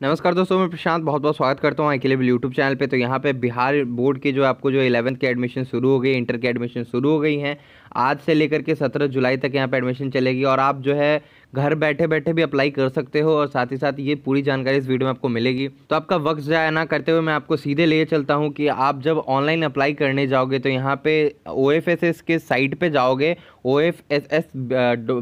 नमस्कार दोस्तों, मैं प्रशांत बहुत बहुत स्वागत करता हूँ आई लेवल यूट्यूब चैनल पे। तो यहाँ पे बिहार बोर्ड के जो आपको जो 11th के एडमिशन शुरू हो गई, इंटर के एडमिशन शुरू हो गई हैं। आज से लेकर के 17 जुलाई तक यहाँ पे एडमिशन चलेगी और आप जो है घर बैठे बैठे भी अप्लाई कर सकते हो और साथ ही साथ ये पूरी जानकारी इस वीडियो में आपको मिलेगी। तो आपका वक्त ज़ाया ना करते हुए मैं आपको सीधे ले चलता हूँ कि आप जब ऑनलाइन अप्लाई करने जाओगे तो यहाँ पे OFSS के साइट पे जाओगे। OFSS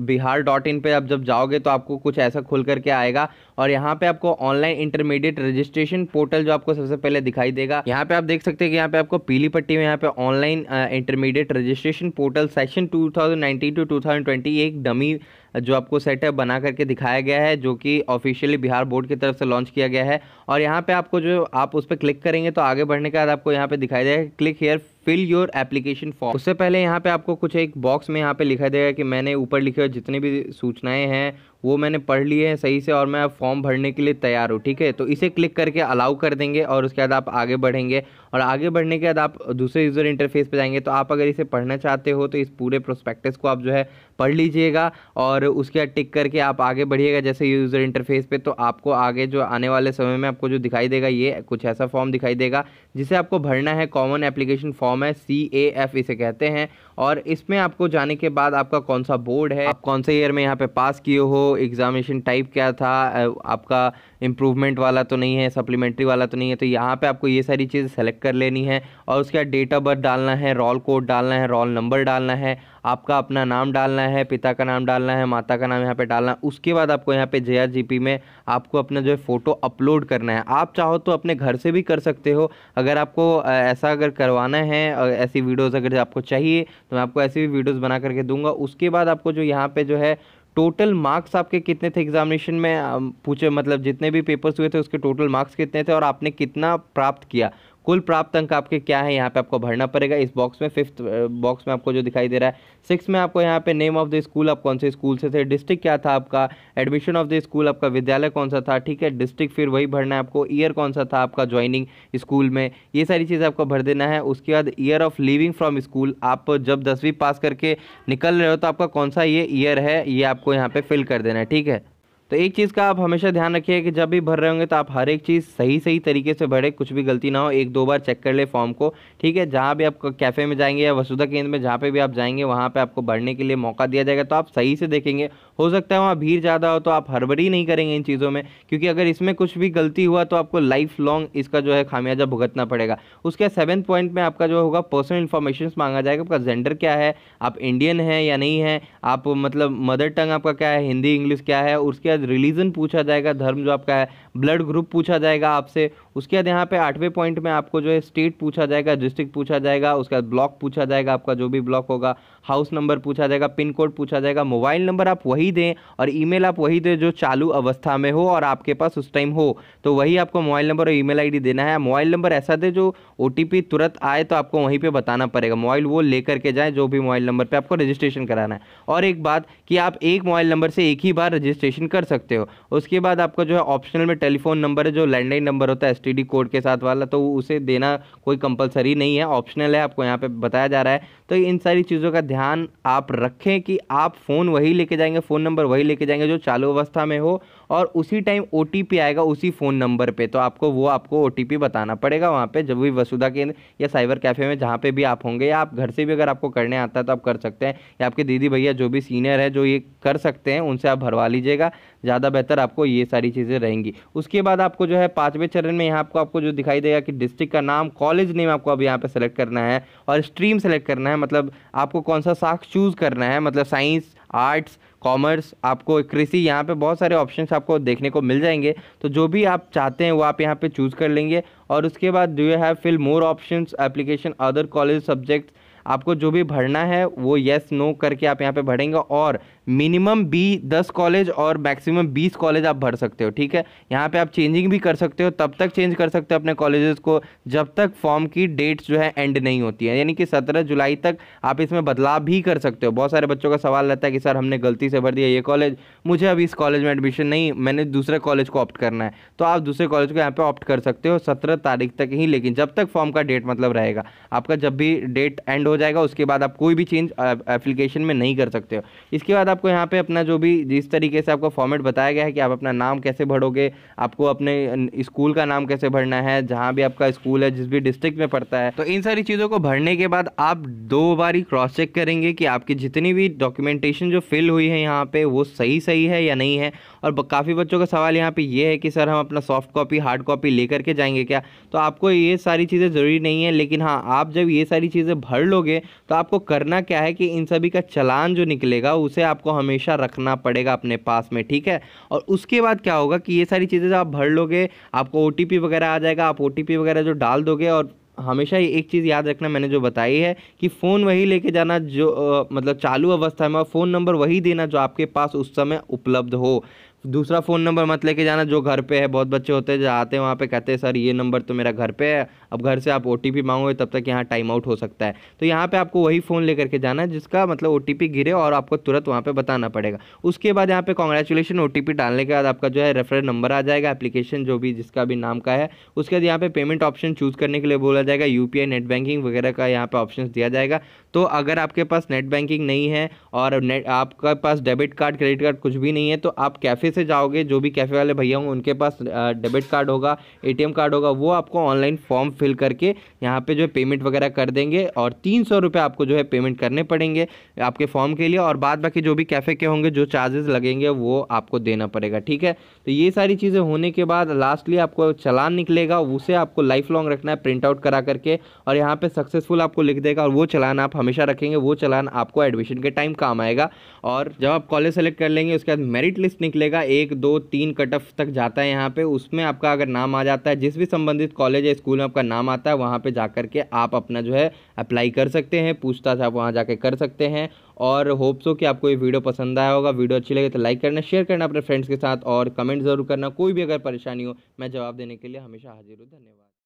bihar.in पे आप जब जाओगे तो आपको कुछ ऐसा खुल करके आएगा और यहाँ पे आपको ऑनलाइन इंटरमीडिएट रजिस्ट्रेशन पोर्टल जो आपको सबसे पहले दिखाई देगा। यहाँ पे आप देख सकते हैं कि यहाँ पे आपको पीली पट्टी में यहाँ पे online intermediate registration portal session 2019 to 2020 एक डमी जो आपको सेटअप बना करके दिखाया गया है, जो कि ऑफिशियली बिहार बोर्ड की तरफ से लॉन्च किया गया है। और यहाँ पे आपको जो आप उस पर क्लिक करेंगे तो आगे बढ़ने के बाद आपको यहाँ पे दिखाई देगा click here fill your application form. उससे पहले यहाँ पे आपको कुछ एक बॉक्स में यहाँ पे लिखा देगा कि मैंने ऊपर लिखे हुए जितनी भी सूचनाएं हैं वो मैंने पढ़ लिए हैं सही से और मैं अब फॉर्म भरने के लिए तैयार हूँ। ठीक है, तो इसे क्लिक करके अलाउ कर देंगे और उसके बाद आप आगे बढ़ेंगे और आगे बढ़ने के बाद आप दूसरे यूज़र इंटरफेस पे जाएंगे। तो आप अगर इसे पढ़ना चाहते हो तो इस पूरे प्रोस्पेक्टस को आप जो है पढ़ लीजिएगा और उसके बाद टिक करके आप आगे बढ़िएगा जैसे यूज़र इंटरफेस पे। तो आपको आगे जो आने वाले समय में आपको जो दिखाई देगा ये कुछ ऐसा फॉर्म दिखाई देगा जिसे आपको भरना है। कॉमन एप्लीकेशन फॉर्म है, CAF इसे कहते हैं। और इसमें आपको जाने के बाद आपका कौन सा बोर्ड है, आप कौन से ईयर में यहाँ पे पास किए हो, एग्जामिनेशन टाइप क्या था, आपका इम्प्रूवमेंट वाला तो नहीं है, सप्लीमेंट्री वाला तो नहीं है, तो यहाँ पे आपको ये सारी चीज़ें सेलेक्ट कर लेनी है। और उसके बाद डेट ऑफ बर्थ डालना है, रोल कोड डालना है, रोल नंबर डालना है, आपका अपना नाम डालना है, पिता का नाम डालना है, माता का नाम यहाँ पे डालना है। उसके बाद आपको यहाँ पे JRGP में आपको अपना जो है फ़ोटो अपलोड करना है। आप चाहो तो अपने घर से भी कर सकते हो। अगर आपको ऐसा अगर करवाना है, ऐसी वीडियोज़ अगर आपको चाहिए तो मैं आपको ऐसी भी वीडियोज़ बना करके दूंगा। उसके बाद आपको जो यहाँ पे जो है टोटल मार्क्स आपके कितने थे एग्जामिनेशन में पूछे, मतलब जितने भी पेपर्स हुए थे उसके टोटल मार्क्स कितने थे और आपने कितना प्राप्त किया, कुल प्राप्त अंक आपके क्या है यहाँ पे आपको भरना पड़ेगा इस बॉक्स में। 5th बॉक्स में आपको जो दिखाई दे रहा है। 6 में आपको यहाँ पे नेम ऑफ द स्कूल, आप कौन से स्कूल से थे, डिस्ट्रिक्ट क्या था आपका, एडमिशन ऑफ द स्कूल आपका विद्यालय कौन सा था, ठीक है, डिस्ट्रिक्ट फिर वही भरना है आपको, ईयर कौन सा था आपका ज्वाइनिंग स्कूल में, ये सारी चीज़ आपको भर देना है। उसके बाद year of leaving from school, आप जब 10वीं पास करके निकल रहे हो तो आपका कौन सा ये ईयर है ये आपको यहाँ पे फिल कर देना है। ठीक है, तो एक चीज़ का आप हमेशा ध्यान रखिए कि जब भी भर रहे होंगे तो आप हर एक चीज़ सही सही तरीके से भरें, कुछ भी गलती ना हो। 1-2 बार चेक कर ले फॉर्म को। ठीक है, जहाँ भी आप कैफ़े में जाएंगे या वसुधा केंद्र में जहाँ पे भी आप जाएंगे वहाँ पे आपको भरने के लिए मौका दिया जाएगा, तो आप सही से देखेंगे। हो सकता है वहाँ भीड़ ज़्यादा हो तो आप हड़बड़ी नहीं करेंगे इन चीज़ों में, क्योंकि अगर इसमें कुछ भी गलती हुआ तो आपको लाइफ लॉन्ग इसका जो है खामियाजा भुगतना पड़ेगा। उसके 7th पॉइंट में आपका जो होगा पर्सनल इन्फॉर्मेशन मांगा जाएगा। आपका जेंडर क्या है, आप इंडियन हैं या नहीं है, आप मतलब मदर टंग आपका क्या है, हिंदी इंग्लिश क्या है। उसके बाद रिलीजन पूछा जाएगा, धर्म जो आपका है, ब्लड ग्रुप पूछा जाएगा आपसे। उसके बाद यहाँ पे 8वें पॉइंट में आपको जो है स्टेट पूछा जाएगा, डिस्ट्रिक्ट पूछा जाएगा, उसके बाद ब्लॉक पूछा जाएगा, आपका जो भी ब्लॉक होगा, हाउस नंबर पूछा जाएगा, पिन कोड पूछा जाएगा। मोबाइल नंबर आप वही दें और ईमेल आप वही दें जो चालू अवस्था में हो और आपके पास उस टाइम हो, तो वही आपको मोबाइल नंबर और ईमेल आईडी देना है। मोबाइल नंबर ऐसा दे जो OTP तुरंत आए तो आपको वहीं पे बताना पड़ेगा। मोबाइल वो लेकर के जाएं जो भी मोबाइल नंबर पे आपको रजिस्ट्रेशन कराना है। और एक बात कि आप एक मोबाइल नंबर से एक ही बार रजिस्ट्रेशन कर सकते हो। उसके बाद आपको जो है ऑप्शनल में टेलीफोन नंबर है जो लैंडलाइन नंबर होता है STD कोड के साथ वाला, तो उसे देना कोई कंपलसरी नहीं है, ऑप्शनल है, आपको यहाँ पे बताया जा रहा है। तो इन सारी चीज़ों का ध्यान आप रखें कि आप फ़ोन वही लेके जाएंगे, फ़ोन नंबर वही लेके जाएंगे जो चालू अवस्था में हो और उसी टाइम OTP आएगा उसी फ़ोन नंबर पे, तो आपको OTP बताना पड़ेगा वहाँ पे जब भी वसुधा केंद्र या साइबर कैफ़े में जहाँ पे भी आप होंगे, या आप घर से भी अगर आपको करने आता है तो आप कर सकते हैं, या आपके दीदी भैया जो भी सीनियर है जो ये कर सकते हैं उनसे आप भरवा लीजिएगा, ज़्यादा बेहतर आपको ये सारी चीज़ें रहेंगी। उसके बाद आपको जो है 5वें चरण में यहाँ आपको जो दिखाई देगा कि डिस्ट्रिक्ट का नाम, कॉलेज नेम आपको अब यहाँ पे सेलेक्ट करना है और स्ट्रीम सेलेक्ट करना है, मतलब आपको कौन सा शाखा चूज़ करना है, मतलब साइंस, आर्ट्स, कॉमर्स, आपको कृषि, यहाँ पे बहुत सारे ऑप्शंस आपको देखने को मिल जाएंगे। तो जो भी आप चाहते हैं वो आप यहाँ पे चूज़ कर लेंगे। और उसके बाद do you have fill more options application other college subjects, आपको जो भी भरना है वो येस नो करके आप यहाँ पे भरेंगे और मिनिमम 10 कॉलेज और मैक्सिमम 20 कॉलेज आप भर सकते हो। ठीक है, यहाँ पे आप चेंजिंग भी कर सकते हो, तब तक चेंज कर सकते हो अपने कॉलेजेस को जब तक फॉर्म की डेट्स जो है एंड नहीं होती है, यानी कि 17 जुलाई तक आप इसमें बदलाव भी कर सकते हो। बहुत सारे बच्चों का सवाल रहता है कि सर हमने गलती से भर दिया ये कॉलेज, मुझे अभी इस कॉलेज में एडमिशन नहीं, मैंने दूसरे कॉलेज को ऑप्ट करना है, तो आप दूसरे कॉलेज को यहाँ पे ऑप्ट कर सकते हो 17 तारीख तक ही, लेकिन जब तक फॉर्म का डेट मतलब रहेगा। आपका जब भी डेट एंड हो जाएगा उसके बाद आप कोई भी चेंज एप्लीकेशन में नहीं कर सकते हो। इसके बाद आपको यहाँ पे अपना जो भी जिस तरीके से आपको फॉर्मेट बताया गया है कि आप अपना नाम कैसे भरोगे, आपको अपने स्कूल का नाम कैसे भरना है, जहाँ भी आपका स्कूल है जिस भी डिस्ट्रिक्ट में पड़ता है, तो इन सारी चीज़ों को भरने के बाद आप 2 बारी क्रॉस चेक करेंगे कि आपकी जितनी भी डॉक्यूमेंटेशन जो फिल हुई है यहाँ पे वो सही है या नहीं है। और काफ़ी बच्चों का सवाल यहाँ पे ये है कि सर हम अपना सॉफ्ट कॉपी हार्ड कॉपी लेकर के जाएंगे क्या? तो आपको ये सारी चीज़ें ज़रूरी नहीं है, लेकिन हाँ, आप जब ये सारी चीज़ें भर लोगे तो आपको करना क्या है कि इन सभी का चालान जो निकलेगा उसे आपको हमेशा रखना पड़ेगा अपने पास में, ठीक है। और उसके बाद क्या होगा कि ये सारी चीज़ें जब आप भर लोगे, आपको OTP वगैरह आ जाएगा, आप OTP वगैरह जो डाल दोगे। और हमेशा ये एक चीज़ याद रखना, मैंने जो बताई है कि फ़ोन वही लेके जाना जो मतलब चालू अवस्था में, और फ़ोन नंबर वही देना जो आपके पास उस समय उपलब्ध हो। दूसरा फ़ोन नंबर मत लेके जाना जो घर पे है। बहुत बच्चे होते हैं जो आते हैं वहाँ पे कहते हैं सर ये नंबर तो मेरा घर पे है, अब घर से आप OTP मांगोगे तब तक यहाँ टाइम आउट हो सकता है। तो यहाँ पे आपको वही फ़ोन लेकर के जाना है जिसका मतलब OTP गिरे और आपको तुरंत वहाँ पे बताना पड़ेगा। उसके बाद यहाँ पे कॉन्ग्रेचुलेशन OTP डालने के बाद आपका जो है रेफरेंस नंबर आ जाएगा, एप्लीकेशन जो भी जिसका भी नाम का है। उसके बाद यहाँ पे पेमेंट ऑप्शन चूज़ करने के लिए बोला जाएगा, UPI नेट बैंकिंग वगैरह का यहाँ पे ऑप्शन दिया जाएगा। तो अगर आपके पास नेट बैंकिंग नहीं है और नेट आपके पास डेबिट कार्ड क्रेडिट कार्ड कुछ भी नहीं है, तो आप कैफ़े से जाओगे, जो भी कैफ़े वाले भैया होंगे उनके पास डेबिट कार्ड होगा, ATM कार्ड होगा, वो आपको ऑनलाइन फॉर्म फिल करके यहाँ पे जो है पेमेंट वगैरह कर देंगे। और 300 रुपये आपको जो है पेमेंट करने पड़ेंगे आपके फॉर्म के लिए, और बाद बाकी जो भी कैफ़े के होंगे जो चार्जेस लगेंगे वो आपको देना पड़ेगा, ठीक है। तो ये सारी चीज़ें होने के बाद लास्टली आपको चालान निकलेगा, उसे आपको लाइफ लॉन्ग रखना है प्रिंट आउट करा करके, और यहाँ पे सक्सेसफुल आपको लिख देगा। और वो चालान आप हमेशा रखेंगे, वो चालान आपको एडमिशन के टाइम काम आएगा। और जब आप कॉलेज सेलेक्ट कर लेंगे उसके बाद मेरिट लिस्ट निकलेगा, 1 2 3 कट ऑफ तक जाता है यहाँ पे। उसमें आपका अगर नाम आ जाता है, जिस भी संबंधित कॉलेज या स्कूल में आपका नाम आता है, वहाँ पे जा करके आप अपना जो है अप्लाई कर सकते हैं, पूछताछ आप वहाँ जाके कर सकते हैं। और होप सो कि आपको ये वीडियो पसंद आया होगा। वीडियो अच्छी लगे तो लाइक करना, शेयर करना अपने फ्रेंड्स के साथ, और कमेंट ज़रूर करना। कोई भी अगर परेशानी हो मैं जवाब देने के लिए हमेशा हाजिर हूँ। धन्यवाद।